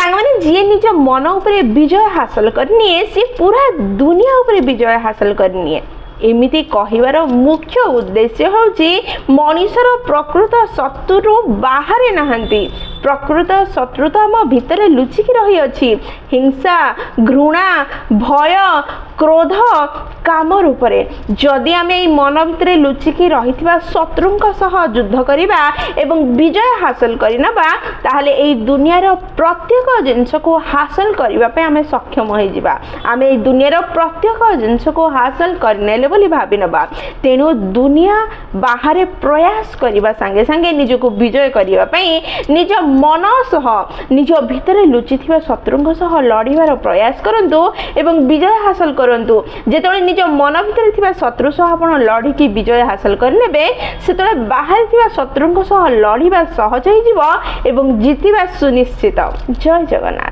सांगमाने जी निज मन उपरे विजय हासिल करनिए सी पूरा दुनिया उपरे विजय हासिल करनिए एमिति कहिबार मुख्य उद्देश्य होची मनुष्यर प्रकृत शत्रु बाहर नहांती प्रकृत शत्रु तो आम भितर लुचिकी रही अछि हिंसा घृणा भय क्रोध काम रूपरे जदि आम मन भितर लुचिकी रही शत्रुंक सह युद्ध करिबा एवं विजय हासिल करनबा ताहले एई दुनियार प्रत्येक जिनस को हासिल करबा पे आमे सक्षम होई जिबा आमे एई दुनियार प्रत्येक जिनस को हासिल करनेले बोली भाबी नबा तेणु दुनिया बाहर प्रयास करबा संगे संगे निजको विजय करबा पई निज मन सह निज भितर लुचिथिबा शत्रुंक सह लड़ीबार प्रयास करंतु एवं विजय हासिल करंतु जेतले निज मन भितर थिबा शत्रु सह आपण लड़ी की विजय हासिल करनेबे सेतले बाहर थिबा शत्रुंक सह लड़ीबा सहज होई जिवो एवं जितिबा सुनिश्चित। जय जगन्नाथ।